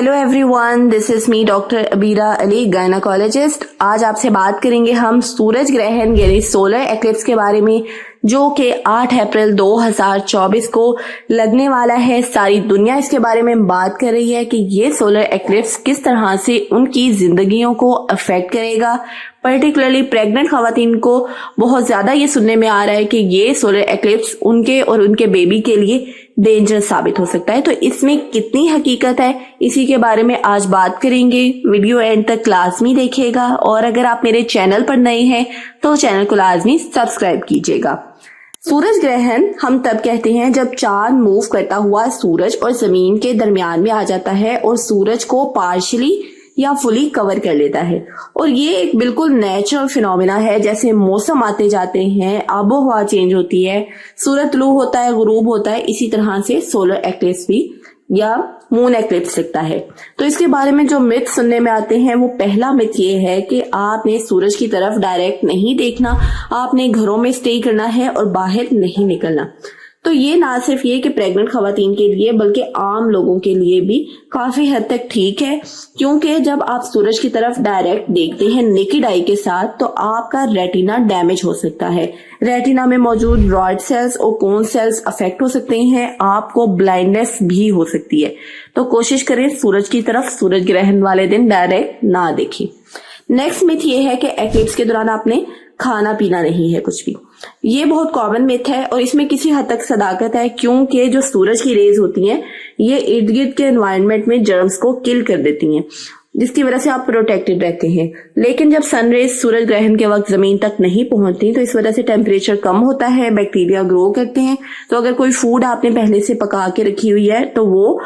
Hello everyone, this is me doctor Abira Ali, gynaecologist. आज आपसे बात करेंगे हम सूरज ग्रहण यानी सोलर एक्लिप्स के बारे में, जो कि 8 अप्रैल 2024 को लगने वाला है। सारी दुनिया इसके बारे में बात कर रही है कि ये सोलर एक्लिप्स किस तरह से उनकी जिंदगियों को अफेक्ट करेगा। पर्टिकुलरली प्रेग्नेंट खवातीन को बहुत ज्यादा ये सुनने में आ रहा है कि ये सोलर एक्लिप्स उनके और उनके बेबी के लिए डेंजरस साबित हो सकता है। तो इसमें कितनी हकीकत है, इसी के बारे में आज बात करेंगे। वीडियो एंड तक लाजमी देखिएगा, और अगर आप मेरे चैनल पर नए हैं तो चैनल को लाजमी सब्सक्राइब कीजिएगा। सूरज ग्रहण हम तब कहते हैं जब चांद मूव करता हुआ सूरज और जमीन के दरमियान में आ जाता है और सूरज को पार्शियली या फुली कवर कर लेता है। और ये एक बिल्कुल नेचुरल फिनोमिना है। जैसे मौसम आते जाते हैं, आबो हवा चेंज होती है, सूरज तुलू होता है, गुरूब होता है, इसी तरह से सोलर एक्लिप्स भी या मून एक्लिप्स दिखता है। तो इसके बारे में जो मिथ सुनने में आते हैं, वो पहला मिथ ये है कि आपने सूरज की तरफ डायरेक्ट नहीं देखना, आपने घरों में स्टे करना है और बाहर नहीं निकलना। तो ये ना सिर्फ ये कि प्रेग्नेंट खवातीन के लिए बल्कि आम लोगों के लिए भी काफी हद तक ठीक है, क्योंकि जब आप सूरज की तरफ डायरेक्ट देखते हैं नेकेड आई के साथ तो आपका रेटिना डैमेज हो सकता है। रेटिना में मौजूद रॉड सेल्स और कोन सेल्स अफेक्ट हो सकते हैं, आपको ब्लाइंडनेस भी हो सकती है। तो कोशिश करें सूरज की तरफ सूरज ग्रहण वाले दिन डायरेक्ट ना देखें। नेक्स्ट मिथ ये है कि एक्लिप्स के दौरान आपने खाना पीना नहीं है कुछ भी। ये बहुत कॉमन मिथ है और इसमें किसी हद तक सदाकत है, क्योंकि जो सूरज की रेज होती हैं ये इर्द गिर्द के एनवायरनमेंट में जर्म्स को किल कर देती हैं, जिसकी वजह से आप प्रोटेक्टेड रहते हैं। लेकिन जब सनरेज सूरज ग्रहण के वक्त जमीन तक नहीं पहुंचती तो इस वजह से टेम्परेचर कम होता है, बैक्टीरिया ग्रो करते हैं। तो अगर कोई फूड आपने पहले से पका के रखी हुई है तो वो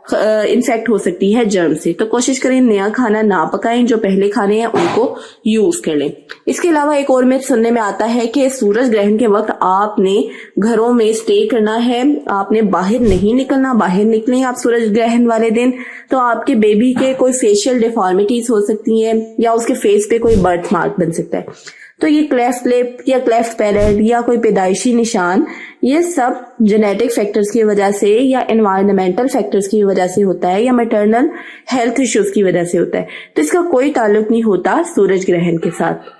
इन्फेक्ट हो सकती है जर्म से। तो कोशिश करें नया खाना ना पकाएं, जो पहले खाने हैं उनको यूज कर लें। इसके अलावा एक और मिथ सुनने में आता है कि सूरज ग्रहण के वक्त आपने घरों में स्टे करना है, आपने बाहर नहीं निकलना। बाहर निकलें आप सूरज ग्रहण वाले दिन तो आपके बेबी के कोई फेशियल डिफॉर्मिटीज हो सकती हैं या उसके फेस पे कोई बर्थ मार्क बन सकता है। तो ये क्लेफ्ट लिप या क्लेफ्ट पैलेट या कोई पैदाइशी निशान, ये सब जेनेटिक फैक्टर्स की वजह से या एनवायरमेंटल फैक्टर्स की वजह से होता है या मैटरनल हेल्थ इश्यूज की वजह से होता है। तो इसका कोई ताल्लुक नहीं होता सूरज ग्रहण के साथ।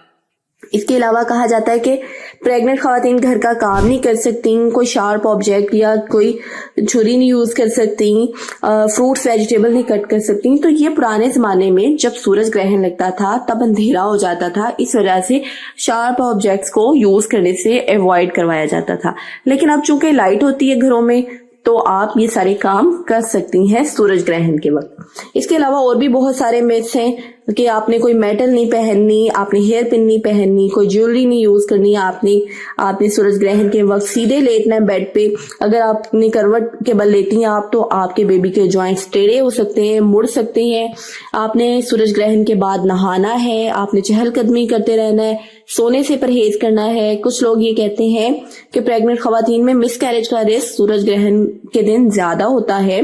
इसके अलावा कहा जाता है कि प्रेग्नेंट खवातीन घर का काम नहीं कर सकती, कोई शार्प ऑब्जेक्ट या कोई छुरी नहीं यूज कर सकती, फ्रूट्स वेजिटेबल नहीं कट कर सकती। तो ये पुराने जमाने में जब सूरज ग्रहण लगता था तब अंधेरा हो जाता था, इस वजह से शार्प ऑब्जेक्ट्स को यूज करने से अवॉइड करवाया जाता था। लेकिन अब चूंकि लाइट होती है घरों में तो आप ये सारे काम कर सकती हैं सूरज ग्रहण के वक्त। इसके अलावा और भी बहुत सारे मिथ्स हैं कि आपने कोई मेटल नहीं पहननी, आपने हेयर पिन नहीं पहननी, कोई ज्वेलरी नहीं यूज करनी, आपने सूरज ग्रहण के वक्त सीधे लेटना है बेड पे। अगर आपने करवट के बल लेटी हैं आप तो आपके बेबी के जॉइंट्स टेढ़े हो सकते हैं, मुड़ सकते हैं। आपने सूरज ग्रहण के बाद नहाना है, आपने चहलकदमी करते रहना है, सोने से परहेज करना है। कुछ लोग ये कहते हैं कि प्रेग्नेंट खवातीन में मिसकैरेज का रिस्क सूरज ग्रहण के दिन ज्यादा होता है,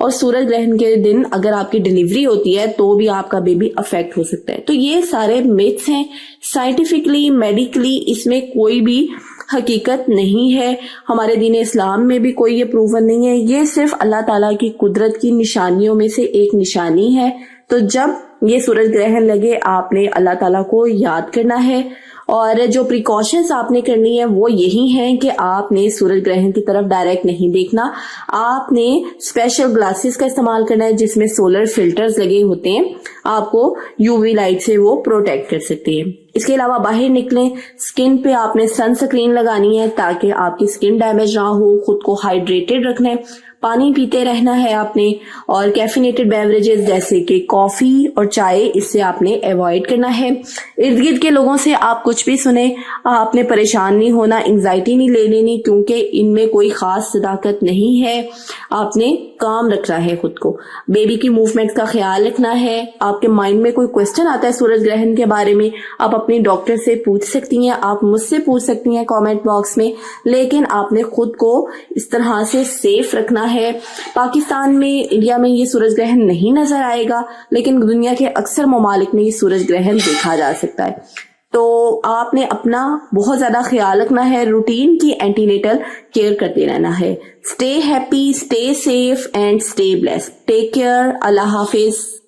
और सूरज ग्रहण के दिन अगर आपकी डिलीवरी होती है तो भी आपका बेबी अफेक्ट हो सकता है। तो ये सारे मिथ्स हैं। साइंटिफिकली मेडिकली इसमें कोई भी हकीकत नहीं है। हमारे दीन इस्लाम में भी कोई ये प्रूवन नहीं है। ये सिर्फ अल्लाह ताला की कुदरत की निशानियों में से एक निशानी है। तो जब ये सूरज ग्रहण लगे आपने अल्लाह ताला को याद करना है, और जो प्रिकॉशंस आपने करनी है वो यही है कि आपने सूरज ग्रहण की तरफ डायरेक्ट नहीं देखना, आपने स्पेशल ग्लासेस का इस्तेमाल करना है जिसमें सोलर फिल्टर्स लगे होते हैं, आपको यूवी लाइट से वो प्रोटेक्ट कर सकते हैं। इसके अलावा बाहर निकलें, स्किन पे आपने सनस्क्रीन लगानी है ताकि आपकी स्किन डैमेज ना हो, खुद को हाइड्रेटेड रखना है, पानी पीते रहना है आपने, और कैफिनेटेड बेवरेजेस जैसे कि कॉफी और चाय इससे आपने अवॉइड करना है। इर्द गिर्द के लोगों से आप कुछ भी सुने आपने परेशान नहीं होना, एंजाइटी नहीं ले लेनी, क्योंकि इनमें कोई खास सदाकत नहीं है। आपने काम रखना है खुद को, बेबी की मूवमेंट का ख्याल रखना है। आपके माइंड में कोई क्वेश्चन आता है सूरज ग्रहण के बारे में, आप अपनी डॉक्टर से पूछ सकती हैं, आप मुझसे पूछ सकती हैं कमेंट बॉक्स में, लेकिन आपने खुद को इस तरह से सेफ रखना है। पाकिस्तान में, इंडिया में ये सूरज ग्रहण नहीं नजर आएगा, लेकिन दुनिया के अक्सर ममालिक में ये सूरज ग्रहण देखा जा सकता है। تو آپ نے اپنا بہت زیادہ خیال رکھنا ہے، روٹین کی اینٹی نیٹل کیئر کرتے رہنا ہے. Stay happy, stay safe and stay blessed. Take care. Allah حافظ.